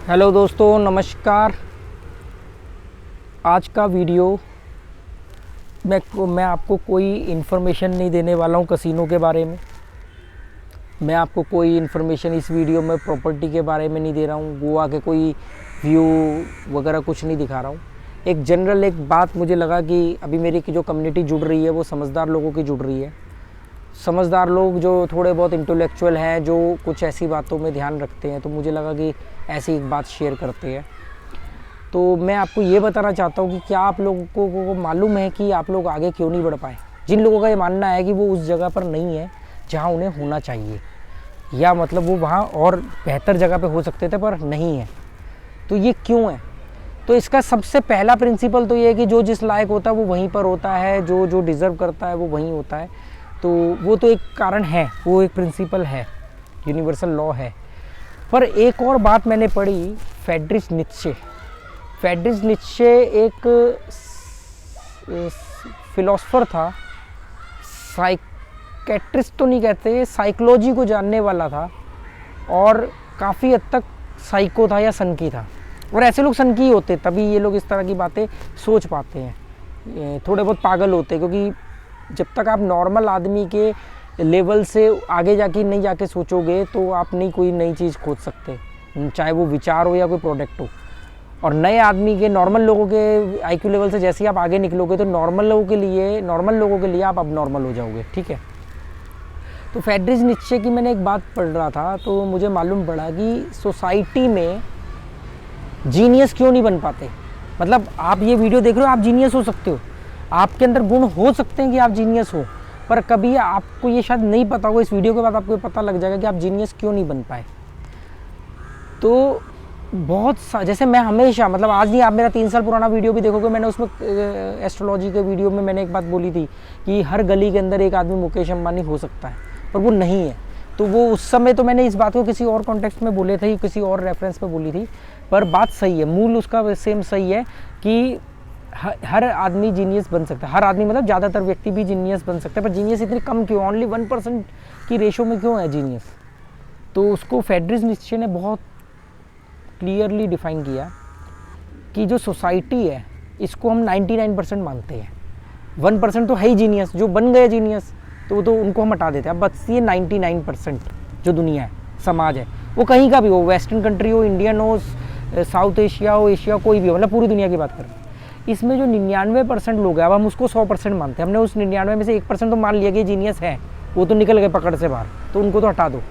Hello दोस्तों, नमस्कार। आज का वीडियो मैं आपको कोई इन्फॉर्मेशन नहीं देने वाला हूँ कसिनो के बारे में। मैं आपको कोई इन्फॉर्मेशन इस वीडियो में प्रॉपर्टी के बारे में नहीं दे रहा हूँ, गोवा के कोई व्यू वगैरह कुछ नहीं दिखा रहा हूँ। एक जनरल एक बात मुझे लगा कि अभी मेरी की जो कम्युनिटी जुड़ रही है वो समझदार लोगों की जुड़ रही है। समझदार लोग जो थोड़े बहुत इंटेलेक्चुअल हैं, जो कुछ ऐसी बातों में ध्यान रखते हैं, तो मुझे लगा कि ऐसी एक बात शेयर करते हैं। तो मैं आपको ये बताना चाहता हूँ कि क्या आप लोगों को मालूम है कि आप लोग आगे क्यों नहीं बढ़ पाए। जिन लोगों का ये मानना है कि वो उस जगह पर नहीं है जहाँ उन्हें होना चाहिए, या मतलब वो वहाँ और बेहतर जगह पे हो सकते थे पर नहीं है, तो ये क्यों है। तो इसका सबसे पहला प्रिंसिपल तो ये है कि जो जिस लायक होता है वो वहीं पर होता है, जो जो डिज़र्व करता है वो वहीं होता है। तो वो तो एक कारण है, वो एक प्रिंसिपल है, यूनिवर्सल लॉ है। पर एक और बात मैंने पढ़ी, फ्रेडरिक नीत्शे। फ्रेडरिक नीत्शे एक फिलोसोफर था, साइकेट्रिस्ट तो नहीं कहते, साइकोलॉजी को जानने वाला था और काफ़ी हद तक साइको था या सनकी था। और ऐसे लोग सनकी होते, तभी ये लोग इस तरह की बातें सोच पाते हैं। थोड़े बहुत पागल होते, क्योंकि जब तक आप नॉर्मल आदमी के लेवल से आगे जाके नहीं जाके सोचोगे तो आप नहीं कोई नई चीज़ खोज सकते, चाहे वो विचार हो या कोई प्रोडक्ट हो। और नए आदमी के, नॉर्मल लोगों के आईक्यू लेवल से जैसे ही आप आगे निकलोगे तो नॉर्मल लोगों के लिए आप अब नॉर्मल हो जाओगे, ठीक है। तो फ्रेडरिक नीत्शे की मैंने एक बात पढ़ रहा था तो मुझे मालूम पड़ा कि सोसाइटी में जीनियस क्यों नहीं बन पाते। मतलब आप ये वीडियो देख रहे हो, आप जीनियस हो सकते हो, आपके अंदर गुण हो सकते हैं कि आप जीनियस हो, पर कभी आपको ये शायद नहीं पता होगा। इस वीडियो के बाद आपको पता लग जाएगा कि आप जीनियस क्यों नहीं बन पाए। तो बहुत जैसे मैं हमेशा, मतलब आज नहीं, आप मेरा 3 साल पुराना वीडियो भी देखोगे, मैंने उसमें एस्ट्रोलॉजी के वीडियो में मैंने एक बात बोली थी कि हर गली के अंदर एक आदमी मुकेश अंबानी हो सकता है, पर वो नहीं है। तो वो उस समय तो मैंने इस बात को किसी और कॉन्टेक्स्ट में बोले थे, किसी और रेफरेंस पे बोली थी, पर बात सही है, मूल उसका सेम सही है कि हर आदमी जीनियस बन सकता है। हर आदमी मतलब ज़्यादातर व्यक्ति भी जीनियस बन सकता है, पर जीनियस इतनी कम क्यों, ओनली 1% की रेशो में क्यों है जीनियस। तो उसको फ्रेडरिक नीत्शे ने बहुत क्लियरली डिफाइन किया कि जो सोसाइटी है इसको हम 99% मानते हैं, 1% तो है ही जीनियस, जो बन गए जीनियस तो उनको हम हटा देते हैं। अब बस ये 99% जो दुनिया है, समाज है, वो कहीं का भी हो, वेस्टर्न कंट्री हो, इंडियन हो, साउथ एशिया हो, एशिया कोई भी हो, मतलब पूरी दुनिया की बात करें, इसमें जो 99% लोग हैं अब हम उसको 100% मानते हैं। हमने उस 99 में से 1% तो मान लिया कि जीनियस है, वो तो निकल गए पकड़ से बाहर, तो उनको तो हटा दो।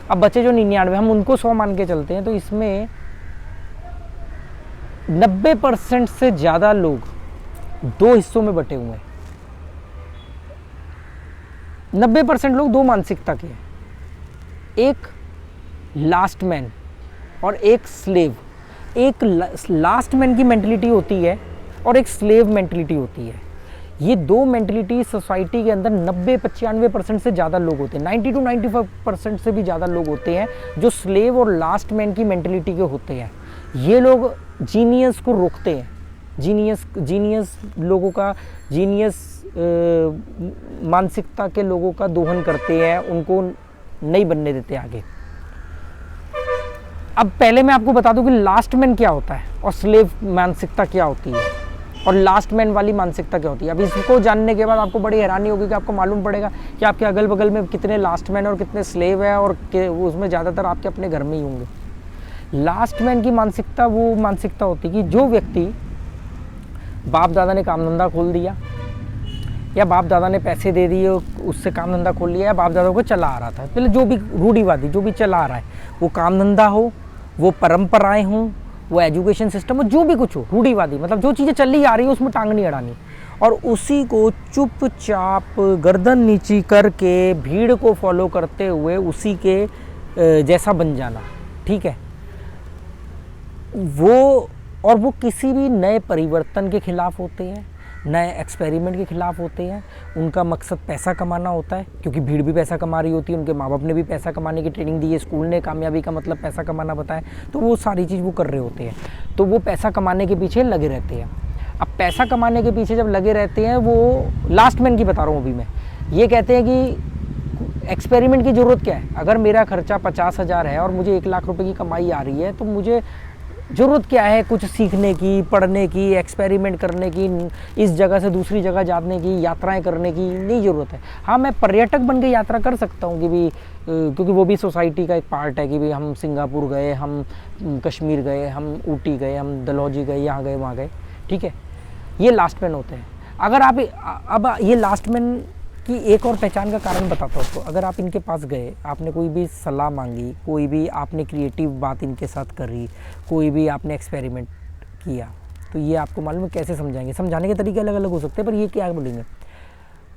अब बचे जो 99 हम उनको 100 मान के चलते हैं, तो इसमें 90% से ज़्यादा लोग 2 हिस्सों में बटे हुए हैं। 90% लोग 2 मानसिकता के हैं, एक लास्ट मैन और एक स्लेव। एक लास्ट मैन की मेंटलिटी होती है और एक स्लेव मेंटलिटी होती है। ये 2 मेंटलिटी सोसाइटी के अंदर 90-95% से ज़्यादा लोग होते हैं, 90 to 95% से भी ज़्यादा लोग होते हैं जो स्लेव और लास्ट मैन की मेंटलिटी के होते हैं। ये लोग जीनियस को रोकते हैं, जीनियस लोगों का, जीनियस मानसिकता के लोगों का दोहन करते हैं, उनको नहीं बनने देते आगे। अब पहले मैं आपको बता दूं कि लास्ट मैन क्या होता है और स्लेव मानसिकता क्या होती है और लास्ट मैन वाली मानसिकता क्या होती है। अब इसको जानने के बाद आपको बड़ी हैरानी होगी कि आपको मालूम पड़ेगा कि आपके अगल बगल में कितने लास्ट मैन और कितने स्लेव हैं, और उसमें ज़्यादातर आपके अपने घर में ही होंगे। लास्ट मैन की मानसिकता वो मानसिकता होती है कि जो व्यक्ति, बाप दादा ने काम धंधा खोल दिया या बाप दादा ने पैसे दे दिए, उससे काम धंधा खोल लिया, या बाप दादा को चला आ रहा था, पहले जो भी रूढ़िवादी जो भी चला आ रहा है, वो काम धंधा हो, वो परंपराएं हों, वो एजुकेशन सिस्टम हो, जो भी कुछ हो, रूढ़िवादी मतलब जो चीज़ें चल ही आ रही है उसमें टांग नहीं अड़ानी, और उसी को चुपचाप गर्दन नीची करके भीड़ को फॉलो करते हुए उसी के जैसा बन जाना, ठीक है। वो किसी भी नए परिवर्तन के खिलाफ होते हैं, नए एक्सपेरिमेंट के खिलाफ होते हैं। उनका मकसद पैसा कमाना होता है, क्योंकि भीड़ भी पैसा कमा रही होती है, उनके माँ बाप ने भी पैसा कमाने की ट्रेनिंग दी है, स्कूल ने कामयाबी का मतलब पैसा कमाना बताया, तो वो सारी चीज़ वो कर रहे होते हैं। तो वो पैसा कमाने के पीछे लगे रहते हैं। अब पैसा कमाने के पीछे जब लगे रहते हैं, वो लास्ट मैन की बता रहा हूँ अभी मैं, ये कहते हैं कि एक्सपेरिमेंट की ज़रूरत क्या है। अगर मेरा खर्चा 50,000 है और मुझे 1 लाख रुपए की कमाई आ रही है, तो मुझे ज़रूरत क्या है कुछ सीखने की, पढ़ने की, एक्सपेरिमेंट करने की, इस जगह से दूसरी जगह जाने की, यात्राएं करने की नहीं ज़रूरत है। हाँ, मैं पर्यटक बन के यात्रा कर सकता हूँ कि भी क्योंकि वो भी सोसाइटी का एक पार्ट है कि भी हम सिंगापुर गए, हम कश्मीर गए, हम ऊटी गए, हम डलहौजी गए, यहाँ गए, वहाँ गए, ठीक है। ये लास्ट मैन होते हैं। अगर आप अब ये लास्ट मैन की एक और पहचान का कारण बताता हूँ। तो अगर आप इनके पास गए, आपने कोई भी सलाह मांगी, कोई भी आपने क्रिएटिव बात इनके साथ करी, कोई भी आपने एक्सपेरिमेंट किया, तो ये आपको मालूम है कैसे समझाएंगे। समझाने के तरीके अलग अलग हो सकते हैं, पर ये क्या बोलेंगे,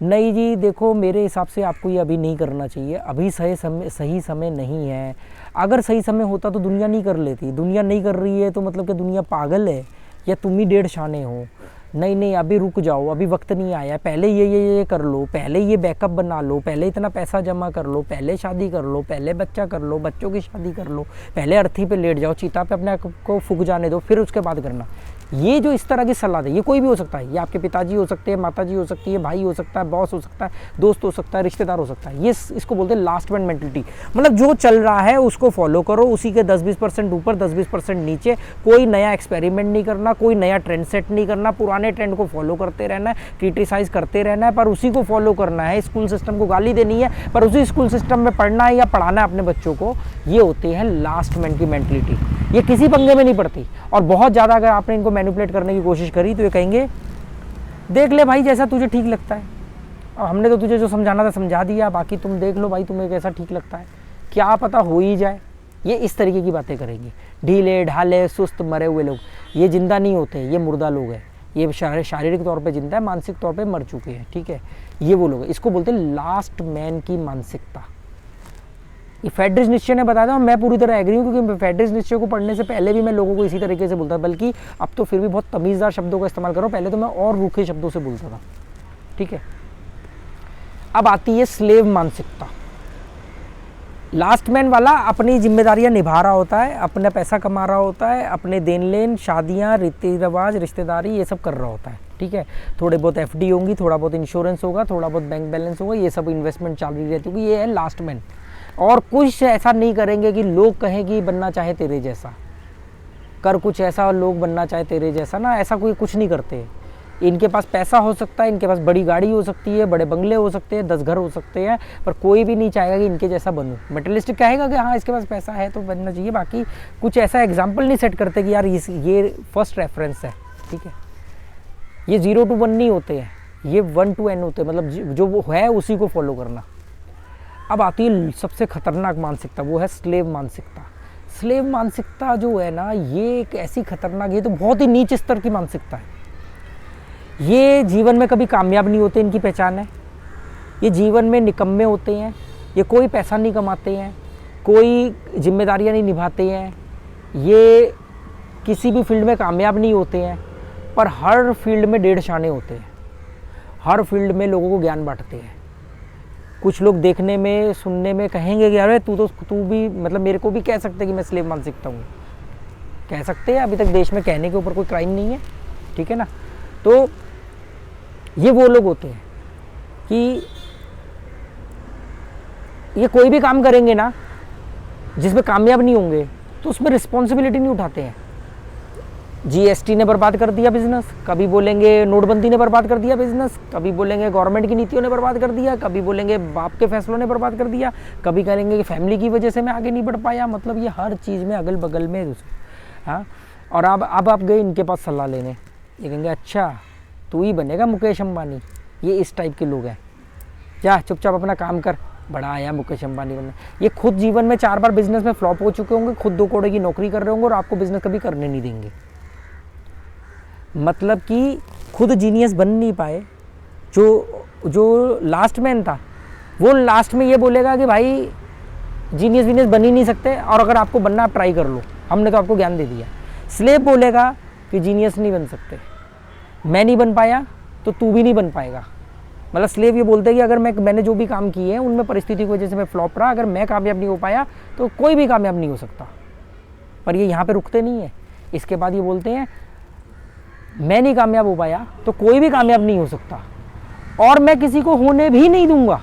नहीं जी देखो मेरे हिसाब से आपको ये अभी नहीं करना चाहिए, अभी सही समय नहीं है। अगर सही समय होता तो दुनिया नहीं कर लेती। दुनिया नहीं कर रही है तो मतलब कि दुनिया पागल है या तुम ही डेढ़ शाने हो। नहीं अभी रुक जाओ, अभी वक्त नहीं आया, पहले ये कर लो, पहले ये बैकअप बना लो, पहले इतना पैसा जमा कर लो, पहले शादी कर लो, पहले बच्चा कर लो, बच्चों की शादी कर लो, पहले अर्थी पे लेट जाओ, चिता पे अपने आप को फूक जाने दो, फिर उसके बाद करना। ये जो इस तरह की सलाह दे, ये कोई भी हो सकता है, ये आपके पिताजी हो सकते हैं, माताजी हो सकती है, भाई हो सकता है, बॉस हो सकता है, दोस्त हो सकता है, रिश्तेदार हो सकता है। ये इसको बोलते हैं लास्ट मैन मेंटलिटी। मतलब जो चल रहा है उसको फॉलो करो, उसी के 10-20% ऊपर 10-20% नीचे, कोई नया एक्सपेरिमेंट नहीं करना, कोई नया ट्रेंड सेट नहीं करना, पुराने ट्रेंड को फॉलो करते रहना है, क्रिटिसाइज करते रहना है, पर उसी को फॉलो करना है। स्कूल सिस्टम को गाली देनी है पर उसी स्कूल सिस्टम में पढ़ना है या पढ़ाना है अपने बच्चों को। ये होती है लास्ट मैन की मेंटलिटी। ये किसी पंगे में नहीं पड़ती। और बहुत ज़्यादा अगर आपने इनको मैनिपुलेट करने की कोशिश करी तो ये कहेंगे देख ले भाई जैसा तुझे ठीक लगता है, और हमने तो तुझे जो समझाना था समझा दिया, बाकी तुम देख लो भाई तुम्हें कैसा ठीक लगता है, क्या पता हो ही जाए। ये इस तरीके की बातें करेंगे। ढीले ढाले सुस्त मरे हुए लोग, ये जिंदा नहीं होते, ये मुर्दा लोग हैं। ये शारीरिक तौर पे जिंदा है, मानसिक तौर पे मर चुके हैं, ठीक है। ये वो लोग, इसको बोलते हैं लास्ट मैन की मानसिकता। ये फेड्रिश नीत्शे ने बताया था, मैं पूरी तरह एग्री हूँ, क्योंकि फेड्रिश नीत्शे को पढ़ने से पहले भी मैं लोगों को इसी तरीके से बोलता था, बल्कि अब तो फिर भी बहुत तमीज़दार शब्दों का इस्तेमाल कर रहा हूँ, पहले तो मैं और रूखे शब्दों से बोलता था, ठीक है। अब आती है स्लेव मानसिकता। लास्ट मैन वाला अपनी जिम्मेदारियां निभा रहा होता है, अपना पैसा कमा रहा होता है, अपने देन लेन, शादियां, रीति रिवाज, रिश्तेदारी, ये सब कर रहा होता है, ठीक है। थोड़े बहुत एफडी होंगी, थोड़ा बहुत इंश्योरेंस होगा, थोड़ा बहुत बैंक बैलेंस होगा, ये सब इन्वेस्टमेंट चालू रहती होगी। ये है लास्ट मैन। और कुछ ऐसा नहीं करेंगे कि लोग कहें कि बनना चाहे तेरे जैसा, कर कुछ ऐसा लोग बनना चाहे तेरे जैसा ना, ऐसा कोई कुछ नहीं करते। इनके पास पैसा हो सकता है, इनके पास बड़ी गाड़ी हो सकती है, बड़े बंगले हो सकते हैं, 10 घर हो सकते हैं, पर कोई भी नहीं चाहेगा कि इनके जैसा बनूं। मटेरियलिस्टिक कहेगा कि हाँ इसके पास पैसा है तो बनना चाहिए, बाकी कुछ ऐसा एग्जाम्पल नहीं सेट करते कि यार ये फर्स्ट रेफरेंस है, ठीक है। ये 0 to 1 नहीं होते हैं, ये 1 to n होते हैं, मतलब जो वो है उसी को फॉलो करना। अब आती है सबसे खतरनाक मानसिकता, वो है स्लेव मानसिकता। स्लेव मानसिकता जो है ना, ये एक ऐसी खतरनाक, ये तो बहुत ही नीच स्तर की मानसिकता है। ये जीवन में कभी कामयाब नहीं होते, इनकी पहचान है। ये जीवन में निकम्मे होते हैं, ये कोई पैसा नहीं कमाते हैं, कोई जिम्मेदारियां नहीं निभाते हैं, ये किसी भी फील्ड में कामयाब नहीं होते हैं, पर हर फील्ड में डेढ़ शाने होते हैं, हर फील्ड में लोगों को ज्ञान बांटते हैं। कुछ लोग देखने में सुनने में कहेंगे कि अरे तू भी, मतलब मेरे को भी कह सकते हैं कि मैं स्लेव मानसिकता हूँ, कह सकते हैं। अभी तक देश में कहने के ऊपर कोई क्राइम नहीं है, ठीक है ना। तो ये वो लोग होते हैं कि ये कोई भी काम करेंगे ना जिसमें कामयाब नहीं होंगे तो उसमें रिस्पॉन्सिबिलिटी नहीं उठाते हैं। जीएसटी ने बर्बाद कर दिया बिजनेस, कभी बोलेंगे नोटबंदी ने बर्बाद कर दिया बिजनेस, कभी बोलेंगे गवर्नमेंट की नीतियों ने बर्बाद कर दिया, कभी बोलेंगे बाप के फैसलों ने बर्बाद कर दिया, कभी कहेंगे कि फैमिली की वजह से मैं आगे नहीं बढ़ पाया। मतलब ये हर चीज़ में अगल बगल में हाँ। और अब आप गए इनके पास सलाह लेने, ये कहेंगे अच्छा तू ही बनेगा मुकेश अंबानी। ये इस टाइप के लोग हैं, जा चुपचाप अपना काम कर, बड़ा आया मुकेश अंबानी बनना। ये खुद जीवन में 4 बार बिजनेस में फ्लॉप हो चुके होंगे, खुद 2 करोड़ की नौकरी कर रहे होंगे और आपको बिजनेस कभी करने नहीं देंगे। मतलब कि खुद जीनियस बन नहीं पाए। जो लास्ट मैन था वो लास्ट में ये बोलेगा कि भाई जीनियस वीनियस बन ही नहीं सकते, और अगर आपको बनना आप ट्राई कर लो, हमने तो आपको ज्ञान दे दिया। स्लेव बोलेगा कि जीनियस नहीं बन सकते, मैं नहीं बन पाया तो तू भी नहीं बन पाएगा। मतलब स्लेव ये बोलते हैं कि अगर मैंने जो भी काम किए हैं उनमें परिस्थिति की वजह से मैं फ्लॉप रहा, अगर मैं कामयाब नहीं हो पाया तो कोई भी कामयाब नहीं हो सकता। पर ये यहाँ पे रुकते नहीं है, इसके बाद ये बोलते हैं मैं नहीं कामयाब हो पाया तो कोई भी कामयाब नहीं हो सकता, और मैं किसी को होने भी नहीं दूंगा।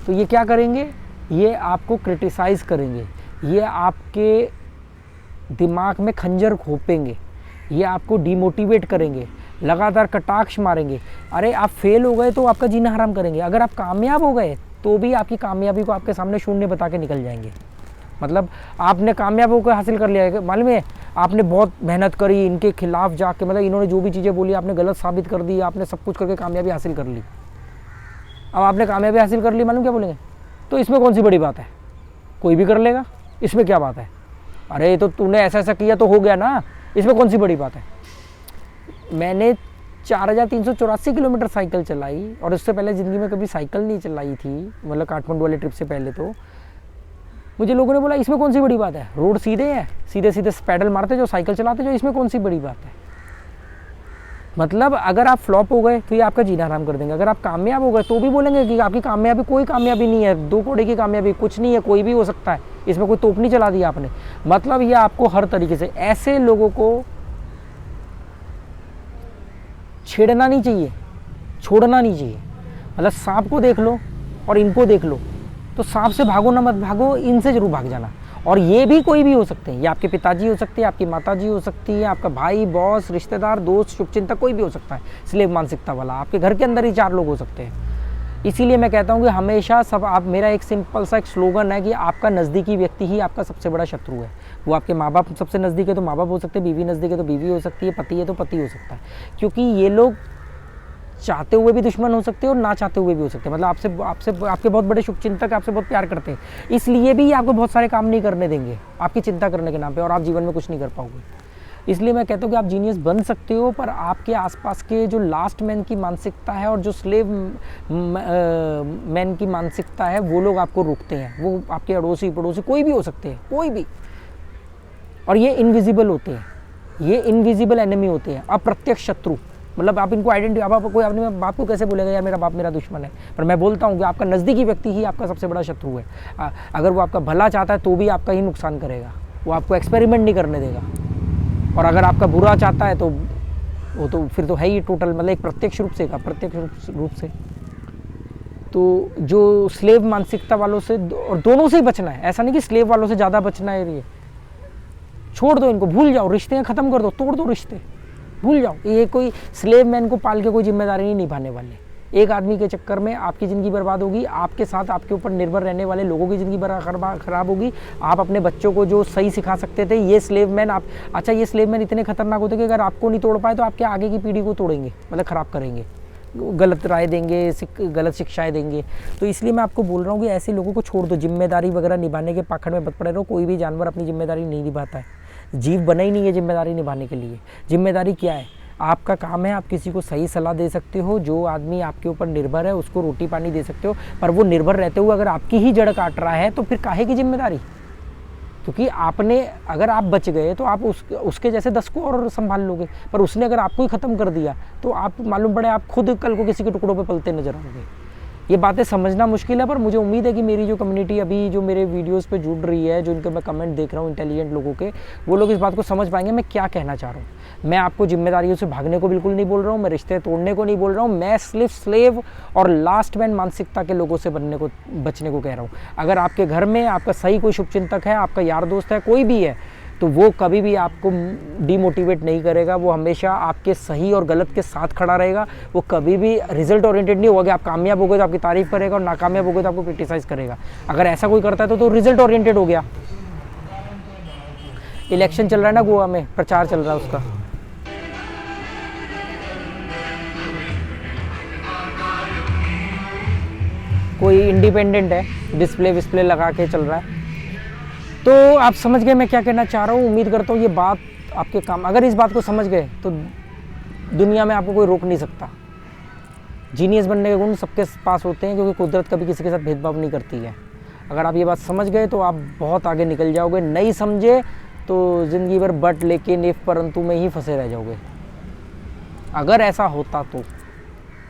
तो ये क्या करेंगे, ये आपको क्रिटिसाइज करेंगे, ये आपके दिमाग में खंजर घोंपेंगे, ये आपको डिमोटिवेट करेंगे, लगातार कटाक्ष मारेंगे। अरे आप फेल हो गए तो आपका जीना हराम करेंगे, अगर आप कामयाब हो गए तो भी आपकी कामयाबी को आपके सामने शून्य बता के निकल जाएंगे। मतलब आपने कामयाब होकर हासिल कर लिया है, मालूम है आपने बहुत मेहनत करी इनके खिलाफ जाके, मतलब इन्होंने जो भी चीज़ें बोली आपने गलत साबित कर दी, आपने सब कुछ करके कामयाबी हासिल कर ली। अब आपने कामयाबी हासिल कर ली, मालूम क्या बोलेंगे, तो इसमें कौन सी बड़ी बात है, कोई भी कर लेगा, इसमें क्या बात है, अरे तो तूने ऐसा ऐसा किया तो हो गया ना, इसमें कौन सी बड़ी बात है। मैंने 4384 किलोमीटर साइकिल चलाई और उससे पहले ज़िंदगी में कभी साइकिल नहीं चलाई थी, मतलब काठमांडू वाले ट्रिप से पहले। तो मुझे लोगों ने बोला इसमें कौन सी बड़ी बात है, रोड सीधे हैं, सीधे सीधे पैडल मारते जो, साइकिल चलाते जो, इसमें कौन सी बड़ी बात है। मतलब अगर आप फ्लॉप हो गए तो ये आपका जीना हराम कर देंगे, अगर आप कामयाब हो गए तो भी बोलेंगे कि आपकी कामयाबी कोई कामयाबी नहीं है, 2 कौड़े की कामयाबी कुछ नहीं है, कोई भी हो सकता है, इसमें कोई तोप नहीं चला दिया आपने। मतलब ये आपको हर तरीके से, ऐसे लोगों को छेड़ना नहीं चाहिए, छोड़ना नहीं चाहिए। मतलब सांप को देख लो और इनको देख लो तो सांप से भागो ना मत भागो, इनसे जरूर भाग जाना। और ये भी कोई भी हो सकते हैं, ये आपके पिताजी हो सकते हैं, आपकी माताजी हो सकती है, आपका भाई, बॉस, रिश्तेदार, दोस्त, शुभचिंतक, कोई भी हो सकता है स्लेव मानसिकता वाला। आपके घर के अंदर ही 4 लोग हो सकते हैं। इसीलिए मैं कहता हूँ कि हमेशा सब आप, मेरा एक सिंपल सा एक स्लोगन है कि आपका नज़दीकी व्यक्ति ही आपका सबसे बड़ा शत्रु है। वो आपके माँ बाप सबसे नज़दीक है तो माँ बाप हो सकते हैं, बीवी नज़दीक है तो बीवी हो सकती है, पति है तो पति हो सकता है। क्योंकि ये लोग चाहते हुए भी दुश्मन हो सकते हैं और ना चाहते हुए भी हो सकते हैं। मतलब आपसे आपके बहुत बड़े शुभचिंतक आपसे बहुत प्यार करते हैं, इसलिए भी आपको बहुत सारे काम नहीं करने देंगे आपकी चिंता करने के नाम पे, और आप जीवन में कुछ नहीं कर पाओगे। इसलिए मैं कहता हूँ कि आप जीनियस बन सकते हो, पर आपके आसपास के जो लास्ट मैन की मानसिकता है और जो स्लेव मैन की मानसिकता है वो लोग आपको रोकते हैं। वो आपके अड़ोसी पड़ोसी कोई भी हो सकते हैं, कोई भी, और ये इनविजिबल होते हैं, ये इनविजिबल एनिमी होते हैं, अप्रत्यक्ष शत्रु। मतलब आप इनको आइडेंटिटी, अब आप कोई अपने बाप को कैसे बोलेगा यार मेरा बाप मेरा दुश्मन है, पर मैं बोलता हूँ कि आपका नज़दीकी व्यक्ति ही आपका सबसे बड़ा शत्रु है। अगर वो आपका भला चाहता है तो भी आपका ही नुकसान करेगा, वो आपको एक्सपेरिमेंट नहीं करने देगा। और अगर आपका बुरा चाहता है तो वो तो फिर तो है ही टोटल, मतलब एक प्रत्यक्ष रूप से, प्रत्यक्ष रूप से। तो जो स्लेव मानसिकता वालों से, और दोनों से ही बचना है, ऐसा नहीं कि स्लेव वालों से ज़्यादा बचना है, ये छोड़ दो, इनको भूल जाओ, रिश्ते ख़त्म कर दो, तोड़ दो रिश्ते, भूल जाओ। ये कोई स्लेव मैन को पाल के कोई जिम्मेदारी नहीं निभाने वाले। एक आदमी के चक्कर में आपकी ज़िंदगी बर्बाद होगी, आपके साथ आपके ऊपर निर्भर रहने वाले लोगों की ज़िंदगी खराब होगी। आप अपने बच्चों को जो सही सिखा सकते थे, ये स्लेव मैन आप, अच्छा ये स्लेव मैन इतने खतरनाक होते कि अगर आपको नहीं तोड़ पाए तो आपके आगे की पीढ़ी को तोड़ेंगे, मतलब ख़राब करेंगे, गलत राय देंगे, गलत शिक्षाएं देंगे। तो इसलिए मैं आपको बोल रहा हूँ कि ऐसे लोगों को छोड़ दो, जिम्मेदारी वगैरह निभाने के पाखंड में मत पड़े रहो। कोई भी जानवर अपनी जिम्मेदारी नहीं निभाता है, जीव बना ही नहीं है जिम्मेदारी निभाने के लिए। जिम्मेदारी क्या है, आपका काम है आप किसी को सही सलाह दे सकते हो, जो आदमी आपके ऊपर निर्भर है उसको रोटी पानी दे सकते हो, पर वो निर्भर रहते हुए अगर आपकी ही जड़ काट रहा है तो फिर काहे की जिम्मेदारी। क्योंकि आपने, अगर आप बच गए तो आप उसके जैसे 10 को और संभाल लोगे, पर उसने अगर आपको ही ख़त्म कर दिया तो आप मालूम पड़े आप खुद कल को किसी के टुकड़ों पे पलते नजर आओगे। ये बातें समझना मुश्किल है, पर मुझे उम्मीद है कि मेरी जो कम्युनिटी अभी जो मेरे वीडियोस पे जुड़ रही है, जो इनके मैं कमेंट देख रहा हूँ इंटेलिजेंट लोगों के, वो लोग इस बात को समझ पाएंगे मैं क्या कहना चाह रहा हूँ। मैं आपको जिम्मेदारियों से भागने को बिल्कुल नहीं बोल रहा हूँ, मैं रिश्ते तोड़ने को नहीं बोल रहा हूँ, मैं सिर्फ स्लेव और लास्ट मैन मानसिकता के लोगों से बचने को कह रहा हूँ। अगर आपके घर में आपका सही कोई शुभचिंतक है, आपका यार दोस्त है, कोई भी है, तो वो कभी भी आपको डीमोटिवेट नहीं करेगा, वो हमेशा आपके सही और गलत के साथ खड़ा रहेगा। वो कभी भी रिजल्ट ओरिएंटेड नहीं होगा कि आप कामयाब हो गए तो आपकी तारीफ करेगा और नाकामयाब हो गए तो आपको क्रिटिसाइज करेगा। अगर ऐसा कोई करता है तो रिजल्ट ओरिएंटेड हो गया। इलेक्शन चल रहा है ना गोवा में, प्रचार चल रहा है उसका, कोई इंडिपेंडेंट है, डिस्प्ले लगा के चल रहा है। तो आप समझ गए मैं क्या कहना चाह रहा हूँ। उम्मीद करता हूँ ये बात आपके काम, अगर इस बात को समझ गए तो दुनिया में आपको कोई रोक नहीं सकता। जीनियस बनने के गुण सबके पास होते हैं, क्योंकि कुदरत कभी किसी के साथ भेदभाव नहीं करती है। अगर आप ये बात समझ गए तो आप बहुत आगे निकल जाओगे, नहीं समझे तो ज़िंदगी भर बट लेकिन इफ परंतु में ही फंसे रह जाओगे। अगर ऐसा होता तो,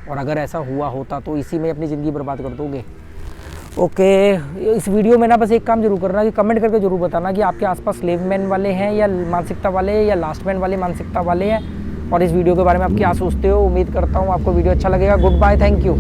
और अगर ऐसा हुआ होता तो इसी में अपनी ज़िंदगी बर्बाद कर दोगे। ओके, इस वीडियो में ना बस एक काम जरूर करना कि कमेंट करके जरूर बताना कि आपके आसपास स्लेव मैन वाले हैं या मानसिकता वाले हैं या लास्ट मैन वाले मानसिकता वाले हैं, और इस वीडियो के बारे में आप क्या सोचते हो। उम्मीद करता हूँ आपको वीडियो अच्छा लगेगा। Goodbye, thank you.